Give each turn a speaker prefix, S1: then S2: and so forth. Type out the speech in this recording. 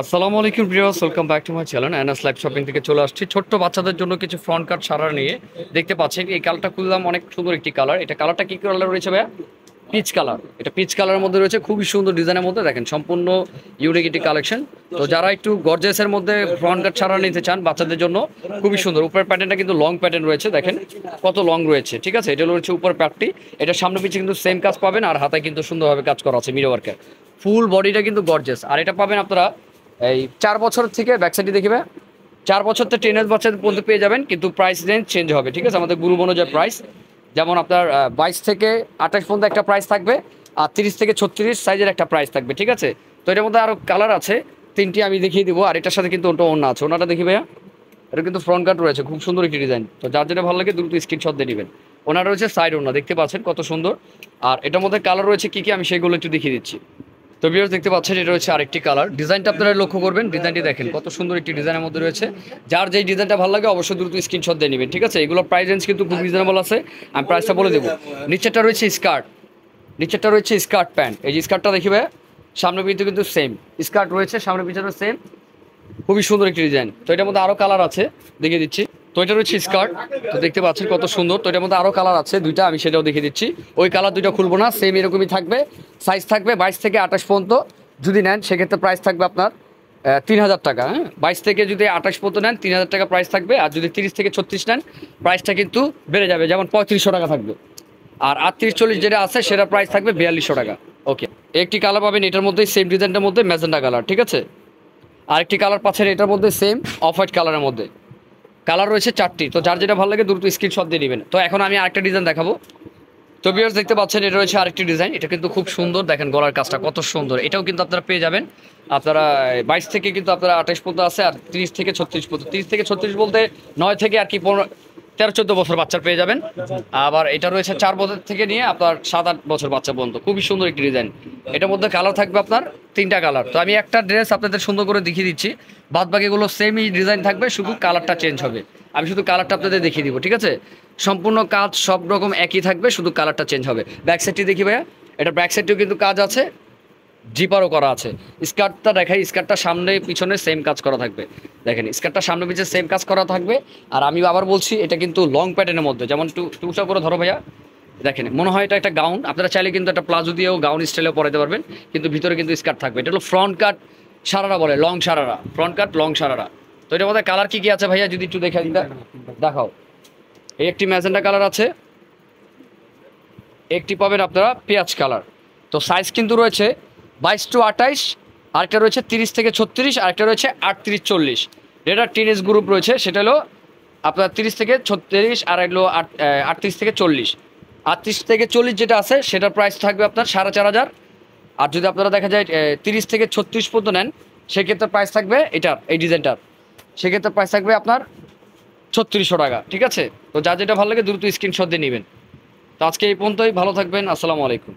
S1: আসসালামু আলাইকুম viewers, welcome back to my channel NS live shopping থেকে চলে আসছি ছোট্ট বাচ্চাদের জন্য কিছু ফ্রন্ট কাট সারা নিয়ে। দেখতে পাচ্ছেন এই কালারটা খুললাম, অনেক সুন্দর একটি কালার। এটা কালারটা কি কালার রয়েছে ভাইয়া? Peach colour. এটা পিচ কালারের মধ্যে রয়েছে, খুবই সুন্দর ডিজাইনের মধ্যে। দেখেন সম্পূর্ণ ইউনিক একটি কালেকশন। তো যারা একটু গর্জিয়াসের মধ্যে ফ্রন্ট কাট সারা নিতে চান বাচ্চাদের জন্য, খুবই সুন্দর। উপরের প্যাটার্নটা কিন্তু লং প্যাটার্ন রয়েছে, দেখেন কত লং রয়েছে, ঠিক আছে। এটা রয়েছে উপর প্যাটটি, এটা সামনে পিছে কিন্তু সেম কাজ পাবেন, আর হাতায় কিন্তু সুন্দরভাবে কাজ করা আছে মিরর ওয়ার্কের। ফুল বডিটা কিন্তু গর্জিয়াস। আর এটা পাবেন আপনারা এই 4 বছর থেকে, ব্যাক সাইডে দেখবে 4 বছর থেকে 10 বাচ্চাদের পর্যন্ত পেয়ে যাবেন, কিন্তু প্রাইস রেঞ্জ চেঞ্জ হবে, ঠিক আছে। আমাদের গ্রুপ অনুযায়ী প্রাইস, যেমন আপনার 22 থেকে 28 পর্যন্ত একটা প্রাইস থাকবে, আর 30 থেকে 36 সাইজের একটা প্রাইস থাকবে, ঠিক আছে। তো এটার মধ্যে আরও কালার আছে, 3টি আমি দেখিয়ে দিব। আর এটার সাথে কিন্তু ওটা আছে, ওনাটা দেখি ভাইয়া। এটা কিন্তু ফ্রন্ট কাট রয়েছে, খুব সুন্দর একটি ডিজাইন। তো যার যেটা ভালো লাগে দ্রুত স্ক্রিনশট দিয়ে নেবেন। ওনার রয়েছে সাইড ওনা, দেখতে পাচ্ছেন কত সুন্দর। আর এটার মধ্যে কালার রয়েছে কি কি, আমি সেগুলো একটু দেখিয়ে দিচ্ছি। তো ভিউয়ার্স দেখতে পাচ্ছেন, এটা হচ্ছে আরেকটি কালার। ডিজাইনটা আপনারা লক্ষ্য করবেন, ডিজাইনটি দেখেন কত সুন্দর একটি ডিজাইনের মধ্যে রয়েছে। যার যেই ডিজাইনটা ভালো লাগে অবশ্যই দ্রুত স্ক্রিনশট দিয়ে নেবেন, ঠিক আছে। এগুলো প্রাইস রেঞ্জ কিন্তু খুব রিজনেবল আছে, আমি প্রাইসটা বলে দেবো। নিচেরটা রয়েছে স্কার্ট, নিচেরটা রয়েছে স্কার্ট প্যান্ট। এই যে স্কার্টটা দেখবে, সামনে পিছনে কিন্তু সেম স্কার্ট রয়েছে, সামনে পিছনে সেম, খুবই সুন্দর একটি ডিজাইন। তো এটার মধ্যে আরও কালার আছে, দেখিয়ে দিচ্ছি। তো এটা রয়েছে স্কার্ট, তো দেখতে পাচ্ছেন কত সুন্দর। তো এটার মধ্যে আরও কালার আছে দুইটা, আমি সেটাও দেখিয়ে দিচ্ছি। ওই কালার দুইটা খুলবো না, সেম এরকমই থাকবে। সাইজ থাকবে 22 থেকে 28 পর্যন্ত। যদি নেন সেক্ষেত্রে প্রাইস থাকবে আপনার 3000 টাকা। হ্যাঁ, 22 থেকে যদি 28 পর্যন্ত নেন 3000 টাকা প্রাইস থাকবে। আর যদি 30 থেকে 36 নেন প্রাইসটা কিন্তু বেড়ে যাবে, যেমন 3500 টাকা থাকবে। আর 38-40 যেটা আছে সেটা প্রাইস থাকবে 4200 টাকা। ওকে, একটি কালার পাবেন এটার মধ্যে, সেম ডিজাইনটার মধ্যে ম্যাজেন্ডা কালার, ঠিক আছে। আরেকটি কালার পাচ্ছেন এটার মধ্যে, সেম অফ হোয়াইট কালারের মধ্যে। কালার রয়েছে 4টি। তো যার যেটা ভালো লাগে দ্রুত স্ক্রিনশট দিয়ে নেবেন। তো এখন আমি আরেকটা ডিজাইন দেখাবো। তো ভিউয়ার্স দেখতে পাচ্ছেন, এটা রয়েছে আরেকটি ডিজাইন। এটা কিন্তু খুব সুন্দর, দেখেন গলার কাজটা কত সুন্দর। এটাও কিন্তু আপনারা পেয়ে যাবেন। আপনারা 22 থেকে কিন্তু আপনারা 28 পর্যন্ত আছে, আর 30 থেকে 36 পর্যন্ত। 30 থেকে 36 বলতে 9 থেকে আর কি 13-14 বছর বাচ্চার পেয়ে যাবেন। আবার এটা রয়েছে 4 বছর থেকে নিয়ে আপনার 7-8 বছর বাচ্চা পর্যন্ত। খুবই সুন্দর একটি ডিজাইন। এটার মধ্যে কালার থাকবে আপনার 3টা কালার। তো আমি একটা ড্রেস আপনাদের সুন্দর করে দেখিয়ে দিচ্ছি, বাদ বাকিগুলো সেমই ডিজাইন থাকবে, শুধু কালারটা চেঞ্জ হবে। আমি শুধু কালারটা আপনাদের দেখিয়ে দিব, ঠিক আছে। সম্পূর্ণ কাজ সব রকম একই থাকবে, শুধু কালারটা চেঞ্জ হবে। ব্যাক সাইডটি দেখি ভাইয়া, এটা ব্যাক সাইডটিও কিন্তু কাজ আছে, জিপারও করা আছে। স্কার্টটা দেখাই, স্কার্টটা সামনে পিছনে সেম কাজ করা থাকবে। দেখেন স্কার্টটা সামনে পিছনে সেম কাজ করা থাকবে। আর আমি আবার বলছি, এটা কিন্তু লং প্যাটার্নের মধ্যে, যেমন টুকটা করে ধরো ভাইয়া, দেখেন মনে হয় এটা একটা গাউন। আপনারা চাইলে কিন্তু একটা প্লাজো দিয়েও গাউন স্টাইলেও পরাতে পারবেন, কিন্তু ভিতরে কিন্তু স্কার্ট থাকবে। এটা হলো ফ্রন্ট কাট সারারা বলে, লং সারারা, ফ্রন্ট কাট লং সারারা। তো এটার মধ্যে কালার কি কি আছে ভাইয়া, যদি একটু দেখে দেখাও। এই একটি ম্যাজেন্ডা কালার আছে, একটি পাবেন আপনারা পেঁয়াজ কালার। তো সাইজ কিন্তু রয়েছে 22 to 28, আরেকটা রয়েছে 30 থেকে 36, আরেকটা রয়েছে 38-40। যেটা টিনেজ গ্রুপ রয়েছে সেটা হলো আপনার 30 থেকে 36, আর এগুলো 38 থেকে 40। 38 থেকে 40 যেটা আছে সেটার প্রাইস থাকবে আপনার 4500। আর যদি আপনারা দেখা যায় 30 থেকে 36 পর্যন্ত নেন, সেক্ষেত্রে প্রাইস থাকবে এটার, এই ডিজাইনটার, সেক্ষেত্রে প্রাইস থাকবে আপনার 3600 টাকা, ঠিক আছে। তো যা যেটা ভালো লাগে দ্রুত স্ক্রিনশট দিয়ে নেবেন। তো আজকে এই পর্যন্তই, ভালো থাকবেন, আসসালামু আলাইকুম।